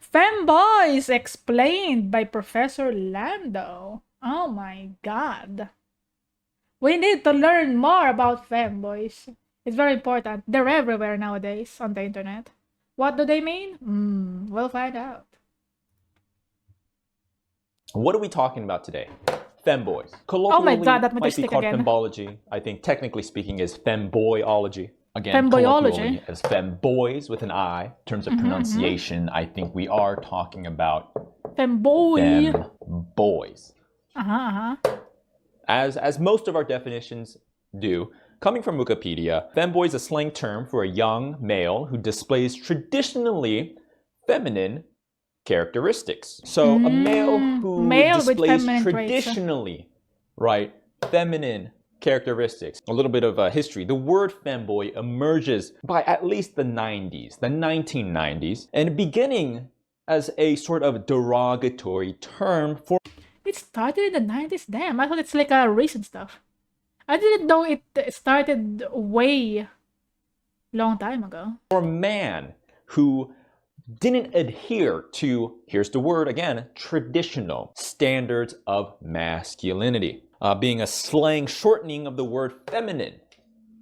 FEMBOYS explained by Professor Lando. Oh my god. We need to learn more about femboys. It's very important. They're everywhere nowadays on the internet. What do they mean? We'll find out. What are we talking about today? Femboys. Oh my Colloquially, god, that might be mystic called again. fembology. I think technically speaking is femboyology. Again, Femboyology. colloquially as femboys with an I. In terms of pronunciation, I think we are talking about Femboy. femboys. As most of our definitions do, coming from Wikipedia, femboy is a slang term for a young male who displays traditionally feminine characteristics. So a male who displays traditionally, right, feminine characteristics. A little bit of history. The word femboy emerges by at least the 90s, the 1990s, and beginning as a sort of derogatory term for... It started in the 90s? Damn, I thought it's like a recent stuff. I didn't know it started way long time ago. For a man who didn't adhere to, here's the word again, traditional standards of masculinity, being a slang shortening of the word feminine,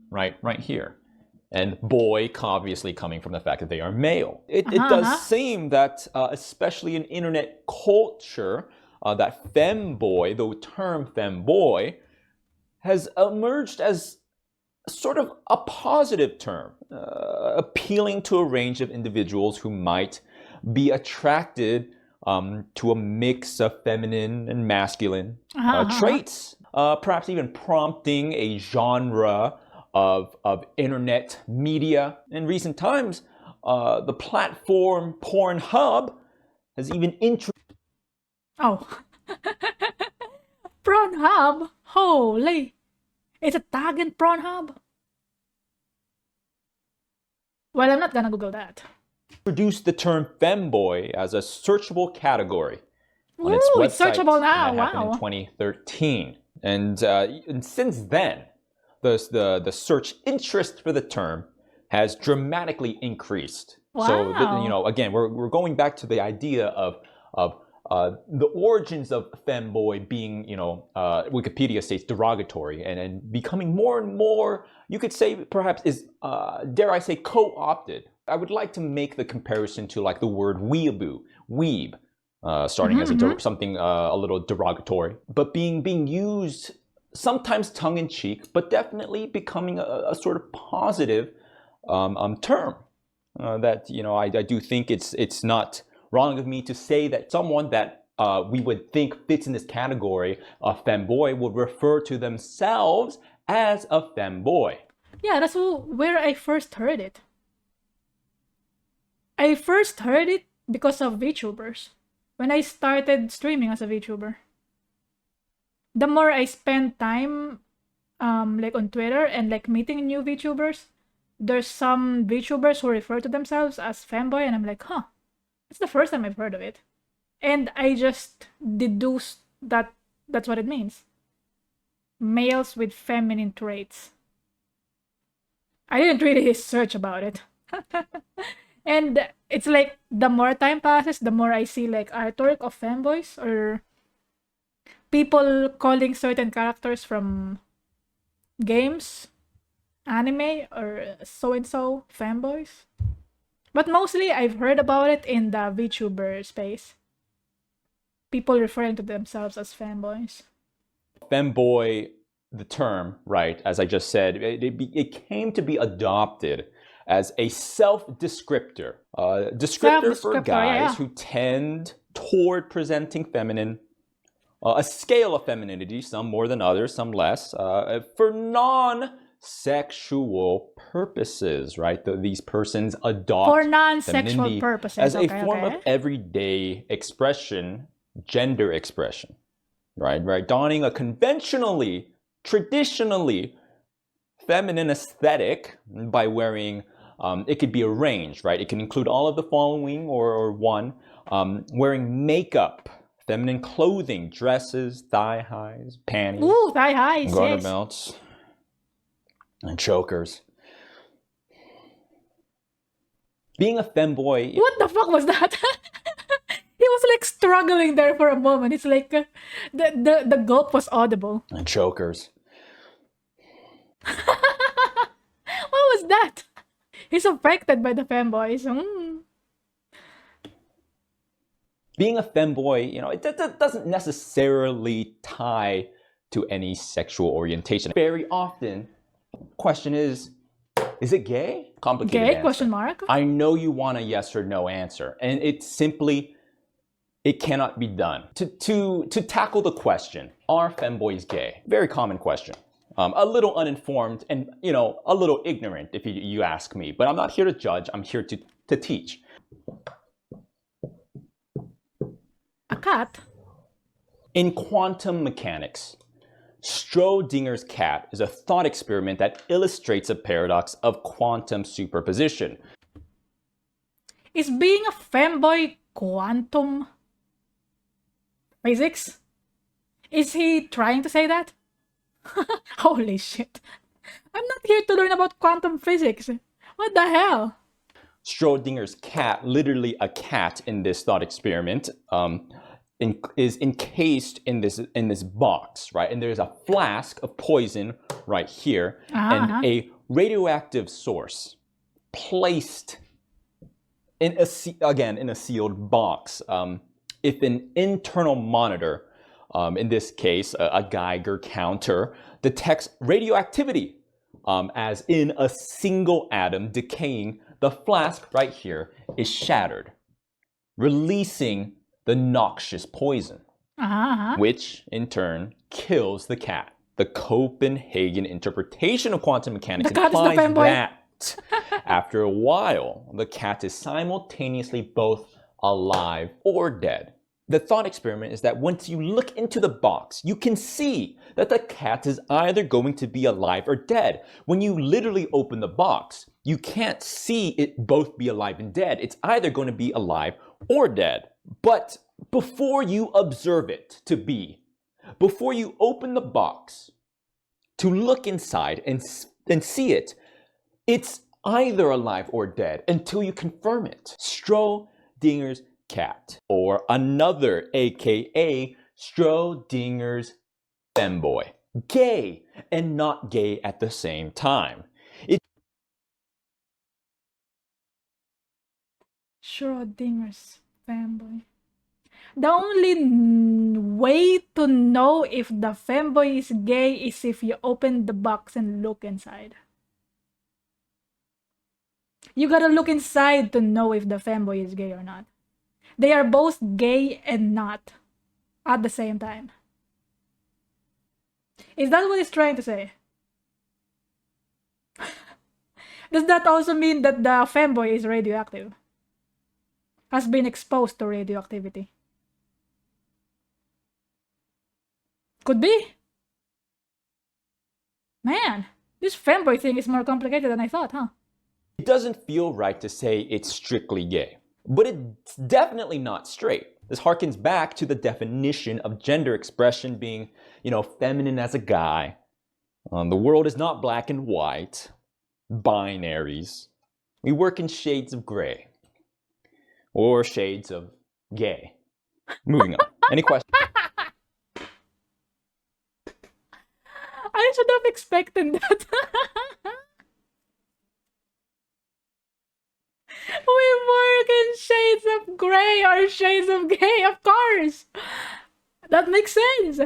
right here. And boy, obviously coming from the fact that they are male. It does seem that, especially in internet culture, that femboy, the term femboy, has emerged as sort of a positive term, appealing to a range of individuals who might be attracted to a mix of feminine and masculine traits, perhaps even prompting a genre of internet media. In recent times, the platform Pornhub has even introduced... Oh. Pornhub? Holy. It's a tag in Pornhub? Well, I'm not gonna Google that. Introduced the term femboy as a searchable category on Ooh, its website. It's searchable now. And that happened in 2013. And since then, the search interest for the term has dramatically increased. Wow. So, again, we're going back to the idea of the origins of femboy being, Wikipedia states derogatory and becoming more and more, you could say perhaps is, dare I say, co-opted. I would like to make the comparison to like the word weeaboo, weeb, starting as something a little derogatory, but being used sometimes tongue-in-cheek, but definitely becoming a sort of positive term. That, I do think it's not wrong of me to say that someone that we would think fits in this category of femboy would refer to themselves as a femboy. Yeah, that's where I first heard it. I first heard it because of VTubers. When I started streaming as a VTuber. The more I spend time like on Twitter and like meeting new VTubers, there's some VTubers who refer to themselves as femboy, and I'm like, huh. It's the first time I've heard of it. And I just deduced that that's what it means. Males with feminine traits. I didn't really search about it. And it's like the more time passes, the more I see like artwork of femboys or people calling certain characters from games, anime, or so-and-so femboys. But mostly, I've heard about it in the VTuber space. People referring to themselves as femboys. Femboy, the term, right, as I just said, it came to be adopted as a self-descriptor. Descriptor for guys who tend toward presenting feminine, a scale of femininity, some more than others, some less, for non-sexual purposes, right? These persons adopt for non-sexual purposes as a form of everyday expression, gender expression, right? Donning a conventionally, traditionally feminine aesthetic by wearing, it could be arranged, right? It can include all of the following or one, wearing makeup, feminine clothing, dresses, thigh highs, panties, thigh highs, garter belts, and chokers. Being a femboy... What the fuck was that? struggling there for a moment. It's like the gulp was audible. And chokers. What was that? He's affected by the femboys. Being a femboy, it doesn't necessarily tie to any sexual orientation. Very often, question is it gay? Complicated Gay? answer. Question mark? I know you want a yes or no answer, and it cannot be done. To tackle the question, are femboys gay? Very common question. A little uninformed and, a little ignorant if you ask me, but I'm not here to judge, I'm here to teach. A cat? In quantum mechanics, Schrodinger's cat is a thought experiment that illustrates a paradox of quantum superposition. Is being a femboy quantum physics? Is he trying to say that? Holy shit. I'm not here to learn about quantum physics. What the hell? Schrodinger's cat, literally a cat in this thought experiment, is encased in this box, right? And there's a flask of poison right here, and a radioactive source placed in a sealed box. If an internal monitor, in this case a Geiger counter, detects radioactivity as in a single atom decaying, the flask right here is shattered, releasing the noxious poison, which in turn kills the cat. The Copenhagen interpretation of quantum mechanics implies that after a while, the cat is simultaneously both alive or dead. The thought experiment is that once you look into the box, you can see that the cat is either going to be alive or dead. When you literally open the box, you can't see it both be alive and dead. It's either going to be alive or dead. But before you observe it to be, before you open the box to look inside and see it, it's either alive or dead until you confirm it. Schrodinger's cat, or another aka Schrodinger's femboy. Gay and not gay at the same time. Schrodinger's femboy. The only way to know if the femboy is gay is if you open the box and look inside. You gotta look inside to know if the femboy is gay or not. They are both gay and not at the same time. Is that what he's trying to say? Does that also mean that the femboy is radioactive? Has been exposed to radioactivity? Could be. Man, this femboy thing is more complicated than I thought, huh? It doesn't feel right to say it's strictly gay, but it's definitely not straight. This harkens back to the definition of gender expression being, feminine as a guy. The world is not black and white, binaries. We work in shades of gray, or shades of gay. Moving on. Any questions? I should have expected that. We work in shades of gray or shades of gay, of course. That makes sense.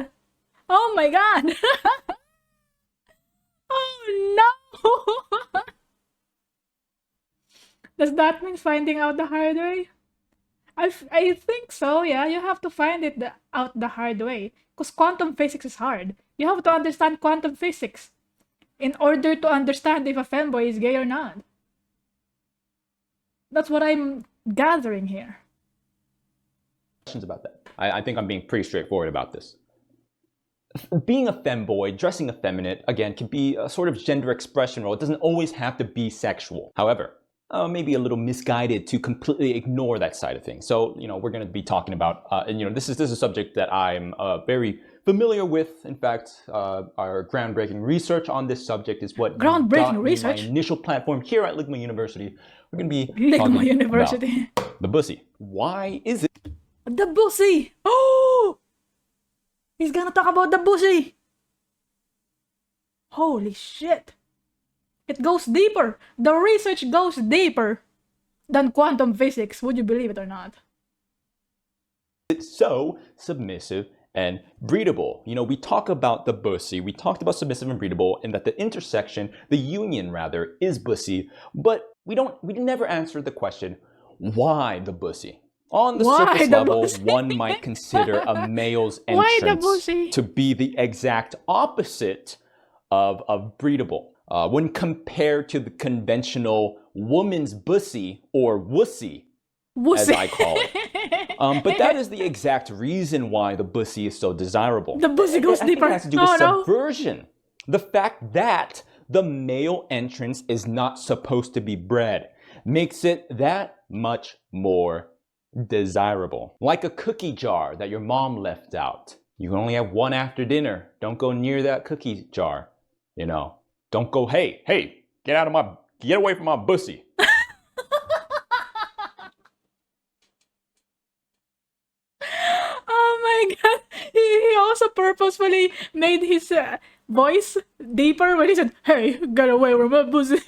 Oh my god. Oh no. Does that mean finding out the hard way? I think so, yeah. You have to find it out the hard way. Because quantum physics is hard. You have to understand quantum physics in order to understand if a femboy is gay or not. That's what I'm gathering here. Questions about that? I think I'm being pretty straightforward about this. Being a femboy, dressing effeminate, again, can be a sort of gender expression role. It doesn't always have to be sexual. However, maybe a little misguided to completely ignore that side of things. So, we're going to be talking about, this is a subject that I'm very familiar with. In fact, our groundbreaking research on this subject is what got me my initial platform here at Ligma University. We're going to be talking about the bussy. Why is it The bussy! Oh! He's gonna talk about the bussy! Holy shit! It goes deeper! The research goes deeper than quantum physics, would you believe it or not? It's so submissive and breedable. You know, we talk about the bussy, we talked about submissive and breedable, and that the intersection, the union rather, is bussy, but we never answered the question, why the bussy? On the surface level, one might consider a male's entrance to be the exact opposite of breedable. When compared to the conventional woman's bussy, or wussy, as I call it. But that is the exact reason why the bussy is so desirable. The bussy goes deeper. It has to do with subversion. The fact that the male entrance is not supposed to be bred makes it that much more desirable. Like a cookie jar that your mom left out. You can only have one after dinner. Don't go near that cookie jar. You know, don't go, hey, get away from my bussy. Oh my god. He also purposefully made his voice deeper when he said, hey, get away from my bussy.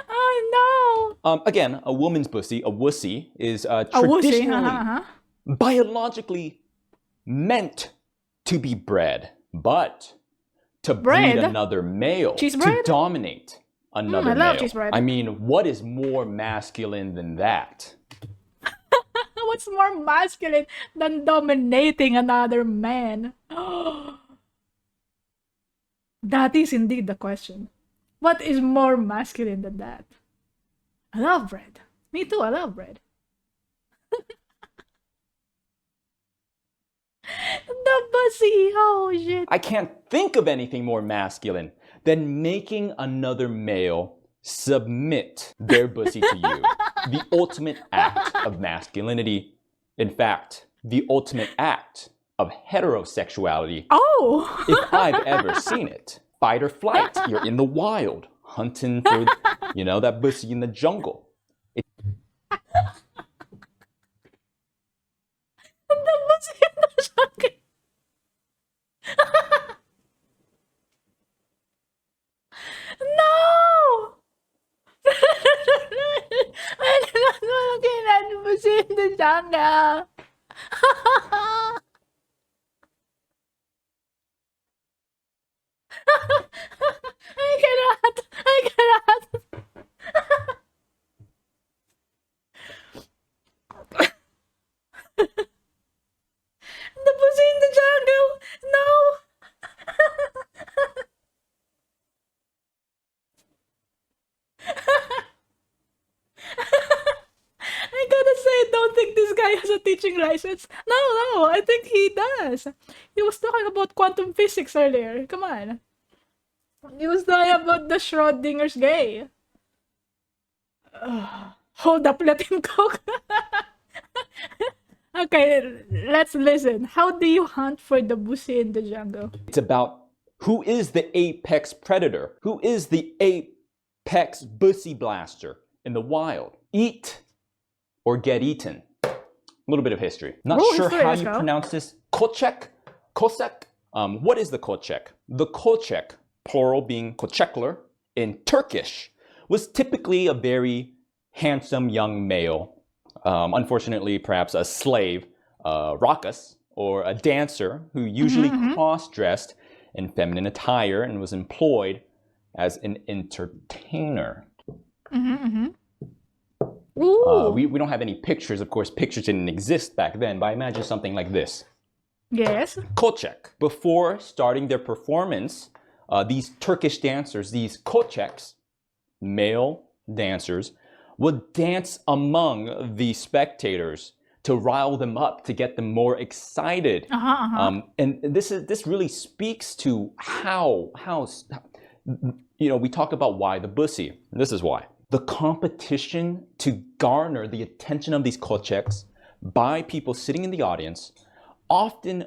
Oh no! Again, a woman's bussy, a wussy, is traditionally, biologically meant to be bred, but to breed another male, to dominate another male. I mean, what is more masculine than that? What's more masculine than dominating another man? That is indeed the question. What is more masculine than that? I love bread. Me too, I love bread. The bussy, oh shit. I can't think of anything more masculine than making another male submit their bussy to you. The ultimate act of masculinity. In fact, the ultimate act of heterosexuality. Oh! If I've ever seen it. Fight or flight. You're in the wild, hunting for, you know, that bussy in the jungle. The bussy in the jungle. No! I'm not looking at the bussy in the jungle. I cannot. The bussy in the jungle. No. I gotta say, I don't think this guy has a teaching license. No, I think he does. He was talking about quantum physics earlier. Come on. He was talking about the Schrodinger's gay. Hold up, let him cook. Okay, let's listen. How do you hunt for the bussy in the jungle? It's about who is the apex predator? Who is the apex bussy blaster in the wild? Eat or get eaten? A little bit of history. Not sure how you pronounce this. Kochek? Kosek? What is the Kochek? The Kochek, plural being Kochekler, in Turkish, was typically a very handsome young male. Unfortunately, perhaps a slave, rakas, or a dancer who usually cross-dressed in feminine attire and was employed as an entertainer. We don't have any pictures. Of course, pictures didn't exist back then, but I imagine something like this. Yes. Kochek. Before starting their performance, these Turkish dancers, these kocheks, male dancers, would dance among the spectators to rile them up, to get them more excited. And this really speaks to how you know, we talk about why the bussy. This is why. The competition to garner the attention of these kocheks by people sitting in the audience often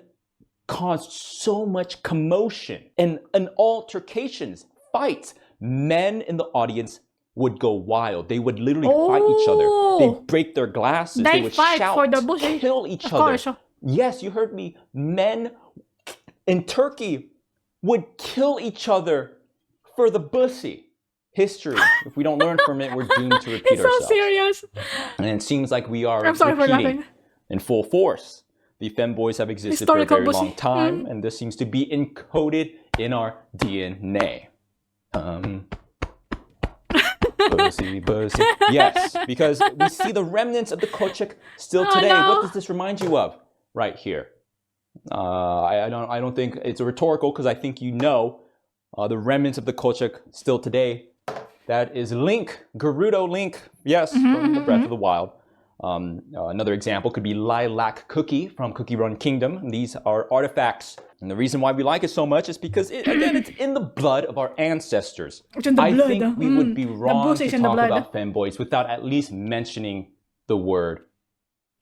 caused so much commotion and altercations, fights. Men in the audience would go wild. They would literally fight each other. They'd break their glasses. They would fight shout, for the bussy. kill each Of other. course. Yes, you heard me. Men in Turkey would kill each other for the bussy. History. If we don't learn from it, we're doomed to repeat It's so ourselves. serious. And it seems like we are I'm sorry for repeating laughing. in full force. The femboys have existed Historical for a very bussy. long time, and this seems to be encoded in our DNA. Bussy, bussy. Yes, because we see the remnants of the kochek still today. no. What does this remind you of? Right here. I don't think it's a rhetorical, because I think you know the remnants of the kochek still today. That is Link, Gerudo Link. Yes, from the Breath of the Wild. Another example could be Lilac Cookie from Cookie Run Kingdom. These are artifacts. And the reason why we like it so much is because, again, it's in the blood of our ancestors. It's in the I blood. think we would be wrong bussy to is in the talk blood. about femboys without at least mentioning the word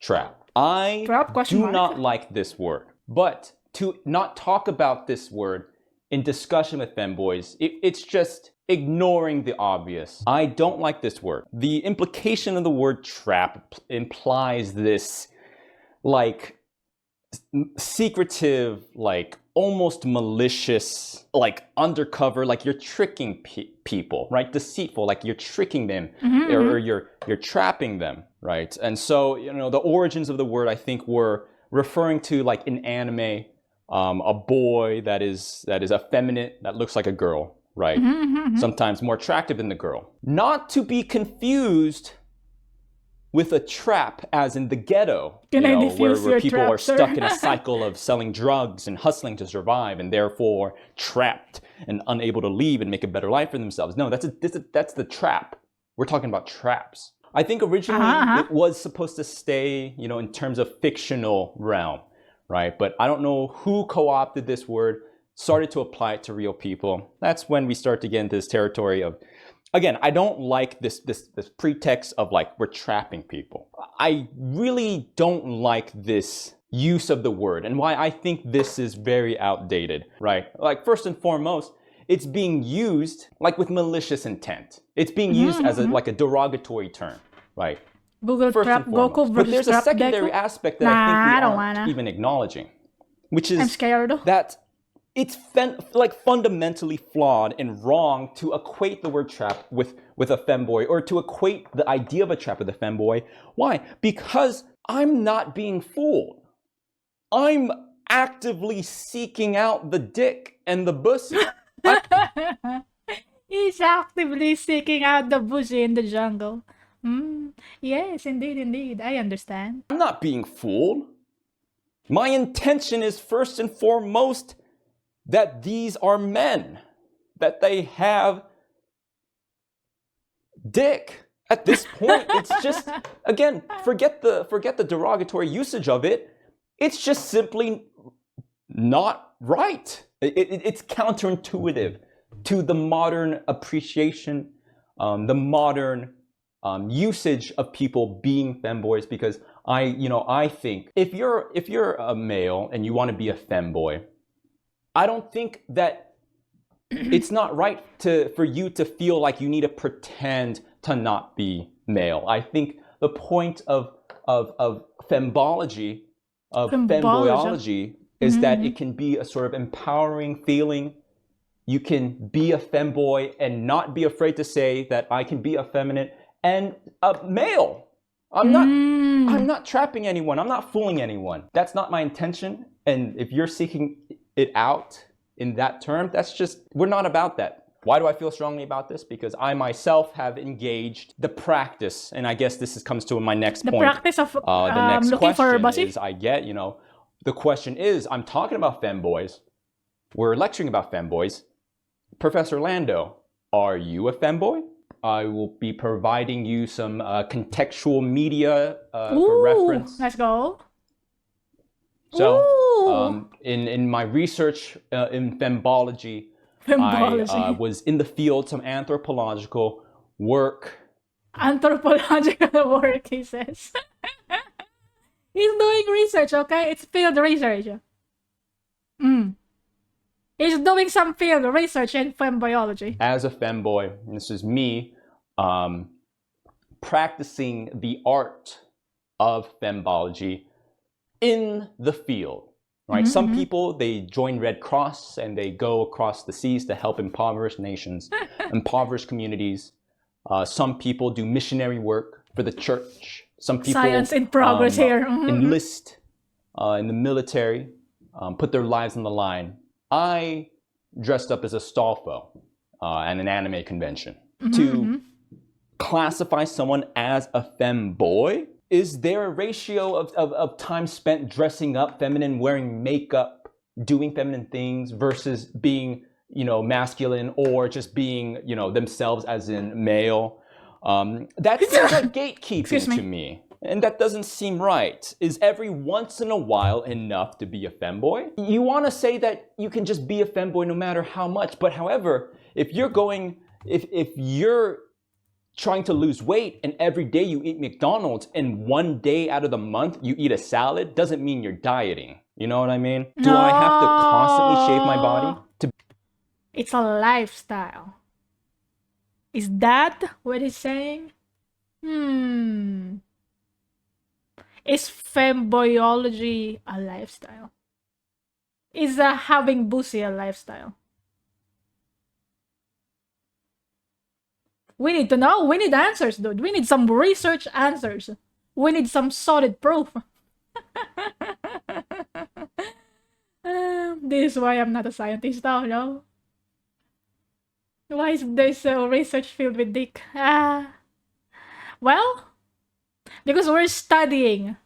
trap. I Trap, question do mark. not like this word. But to not talk about this word in discussion with femboys, it's just ignoring the obvious. I don't like this word. The implication of the word trap implies this, like, secretive, like, almost malicious, like, undercover, like you're tricking people, right? Deceitful, like you're tricking them, or you're trapping them, right? And so, you know, the origins of the word, I think, were referring to, like, in anime, a boy that is effeminate, that looks like a girl, right? Sometimes more attractive than the girl. Not to be confused with a trap, as in the ghetto, Can I where defuse your people trap, are sir? stuck in a cycle of selling drugs and hustling to survive, and therefore trapped and unable to leave and make a better life for themselves. No, that's the trap. We're talking about traps. I think originally it was supposed to stay, in terms of fictional realm, right? But I don't know who co-opted this word, started to apply it to real people. That's when we start to get into this territory of, again, I don't like this pretext of, like, we're trapping people. I really don't like this use of the word, and why I think this is very outdated, right? Like, first and foremost, it's being used, like, with malicious intent. It's being used as like a derogatory term, right? Google First Trap and foremost. Goku But versus there's a Trap secondary Deku. aspect that I I think we don't aren't wanna. even acknowledging, which is I'm scared. that it's fundamentally flawed and wrong to equate the word trap with a femboy, or to equate the idea of a trap with a femboy. Why? Because I'm not being fooled. I'm actively seeking out the dick and the bussy. He's actively seeking out the bussy in the jungle. Yes, indeed. I understand. I'm not being fooled. My intention is first and foremost that these are men, that they have dick. At this point, it's just, again, forget the derogatory usage of it. It's just simply not right. It's counterintuitive to the modern appreciation, the modern usage of people being femboys, because I think if you're a male and you want to be a femboy, I don't think that it's not right for you to feel like you need to pretend to not be male. I think the point of fembology, of femboyology, is that it can be a sort of empowering feeling. You can be a femboy and not be afraid to say that I can be effeminate and a male. I'm not trapping anyone. I'm not fooling anyone. That's not my intention. And if you're seeking it out in that term, we're not about that. Why do I feel strongly about this? Because I myself have engaged the practice, and I guess comes to my next point. The practice of the next looking for a bussy? is the question is, I'm talking about femboys. We're lecturing about femboys. Professor Lando, are you a femboy? I will be providing you some contextual media for reference. Let's go. So, in my research in fembology, I was in the field, some anthropological work. Anthropological work, he says. He's doing research, okay? It's field research. He's doing some field research in femboyology. As a femboy, and this is me, practicing the art of fembology in the field, right? Some people, they join Red Cross and they go across the seas to help impoverished nations, impoverished communities. Some people do missionary work for the church. Some people Science in progress here. enlist in the military, put their lives on the line. I dressed up as a Stolfo at an anime convention. To classify someone as a femboy, is there a ratio of time spent dressing up feminine, wearing makeup, doing feminine things versus being, you know, masculine, or just being, you know, themselves as in male? That seems like gatekeeping to me. And that doesn't seem right. Is every once in a while enough to be a femboy? You want to say that you can just be a femboy no matter how much, but however, if you're trying to lose weight and every day you eat McDonald's and one day out of the month you eat a salad, doesn't mean you're dieting. You know what I mean? Do I have to constantly shave my body? It's a lifestyle. Is that what he's saying? Is femboyology a lifestyle? Is having bussy a lifestyle? We need to know. We need answers, dude. We need some research answers. We need some solid proof. This is why I'm not a scientist, oh no. Why is this research field with dick? Well, because we're studying.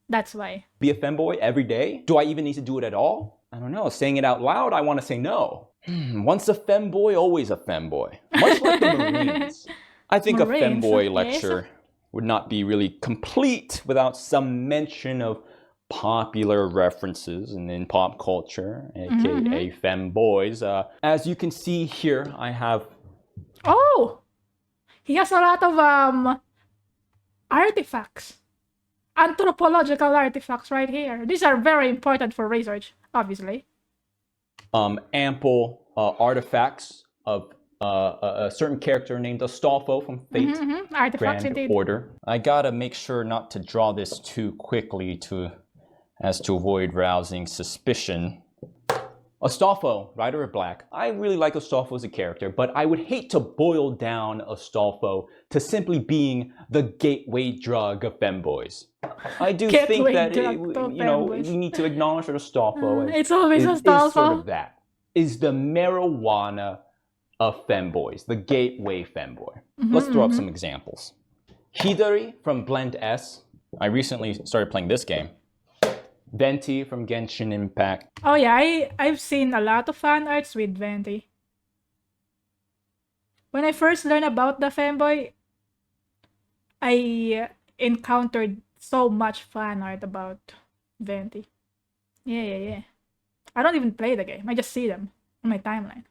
That's why. Be a femboy every day? Do I even need to do it at all? I don't know. Saying it out loud, I want to say no. Once a femboy, always a femboy. Much like the Marines. I think Marines, a femboy lecture would not be really complete without some mention of popular references and in pop culture, aka femboys. As you can see here, I have... Oh! He has a lot of artifacts. Anthropological artifacts right here. These are very important for research, obviously. Ample artifacts of a certain character named Astolfo from Fate. Artifacts Grand indeed. Order. I gotta make sure not to draw this too quickly as to avoid rousing suspicion. Astolfo, Rider of Black. I really like Astolfo as a character, but I would hate to boil down Astolfo to simply being the gateway drug of femboys. I do think that we need to acknowledge that Astolfo it's always is Astolfo. sort of that. Is the marijuana of femboys, the gateway femboy. Let's throw up some examples. Hidari from Blend S. I recently started playing this game. Venti from Genshin Impact. Oh yeah, I've seen a lot of fan arts with Venti. When I first learned about the femboy, I encountered so much fan art about Venti. Yeah. I don't even play the game. I just see them on my timeline.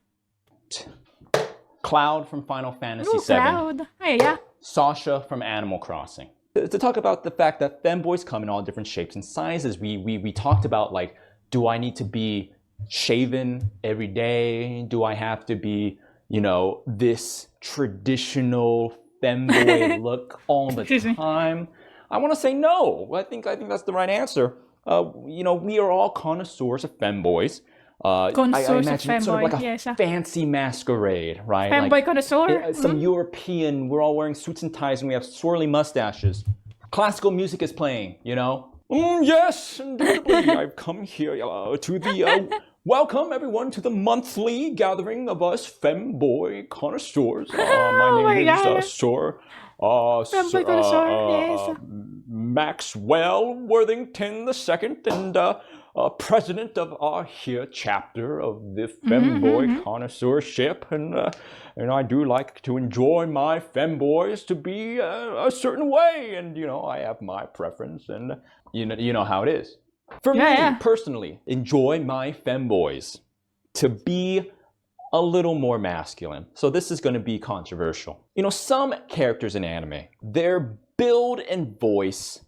Cloud from Final Fantasy VII. Cloud. Yeah. Sasha from Animal Crossing. To talk about the fact that femboys come in all different shapes and sizes, we talked about, like, do I need to be shaven every day? Do I have to be, you know, this traditional femboy look all the time? I want to say no. I think that's the right answer. You know, we are all connoisseurs of femboys. I imagine it's sort of like a fancy masquerade, right? Femboy like, connoisseur? Some European, we're all wearing suits and ties and we have swirly mustaches. Classical music is playing, you know? Yes, indubitably, I've come here to the... welcome, everyone, to the monthly gathering of us femboy connoisseurs. My name is Sir... Maxwell Worthington II, and president of our here chapter of the femboy connoisseurship, and I do like to enjoy my femboys to be a certain way, and you know I have my preference, and you know how it is. For me personally, enjoy my femboys to be a little more masculine. So this is going to be controversial. You know, some characters in anime, their build and voice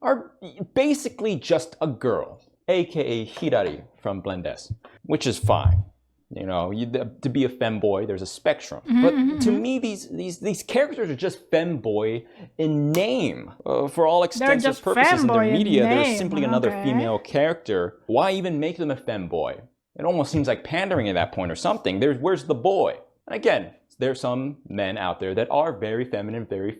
are basically just a girl, aka Hidari from Blend S, which is fine. You know, to be a femboy, there's a spectrum. But to me, these characters are just femboy in name. For all extents and purposes in their media, they're simply another female character. Why even make them a femboy? It almost seems like pandering at that point or something. Where's the boy? And again, there's some men out there that are very feminine, very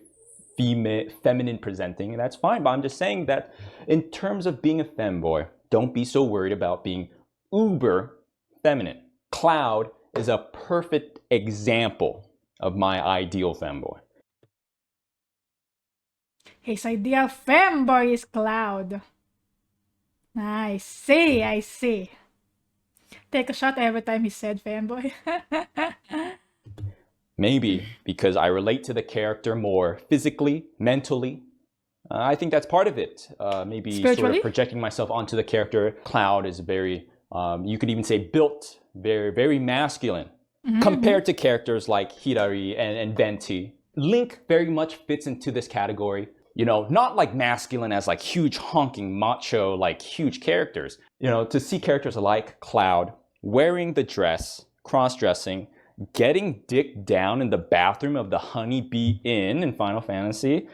feminine presenting, and that's fine. But I'm just saying that in terms of being a femboy, don't be so worried about being uber feminine. Cloud is a perfect example of my ideal femboy. His ideal femboy is Cloud. I see. Take a shot every time he said femboy. Maybe because I relate to the character more physically, mentally. I think that's part of it. Maybe sort of projecting myself onto the character. Cloud is very, you could even say built, very, very masculine. Compared to characters like Hirari and Venti. Link very much fits into this category. You know, not like masculine as like huge honking macho, like huge characters. You know, to see characters like Cloud wearing the dress, cross-dressing, getting dick down in the bathroom of the Honeybee Inn in Final Fantasy,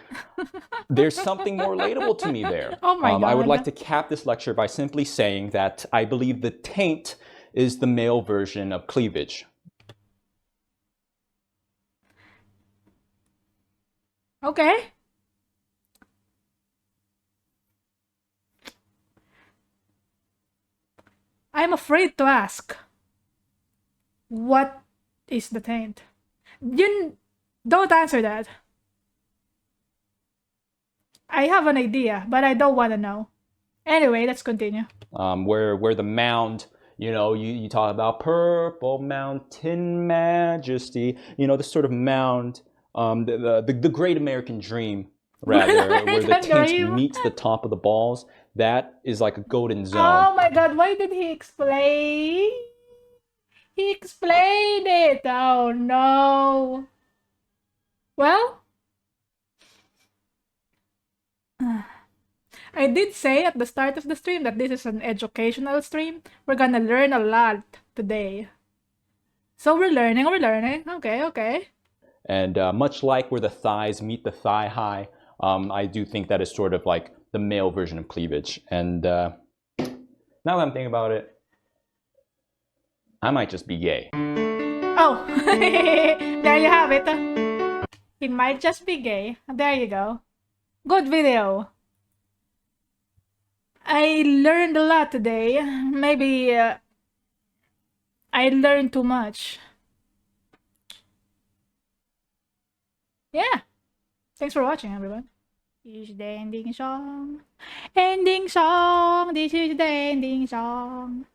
there's something more relatable to me there. Oh my God. I would like to cap this lecture by simply saying that I believe the taint is the male version of cleavage. Okay. I'm afraid to ask. What is the taint? You don't answer that. I have an idea, but I don't want to know. Anyway, let's continue. Where the mound, you know, you talk about purple mountain majesty, you know, this sort of mound, the great American dream, rather, where the taint meets the top of the balls. That is like a golden zone. Oh my God, why did he explain? He explained it. Oh no. Well, I did say at the start of the stream that this is an educational stream. We're gonna learn a lot today. So we're learning. Okay. And much like where the thighs meet the thigh high, I do think that is sort of like the male version of cleavage. And now that I'm thinking about it, I might just be gay. Oh, there you have it. He might just be gay. There you go. Good video. I learned a lot today. Maybe I learned too much. Yeah. Thanks for watching, everyone. This is the ending song. Ending song. This is the ending song.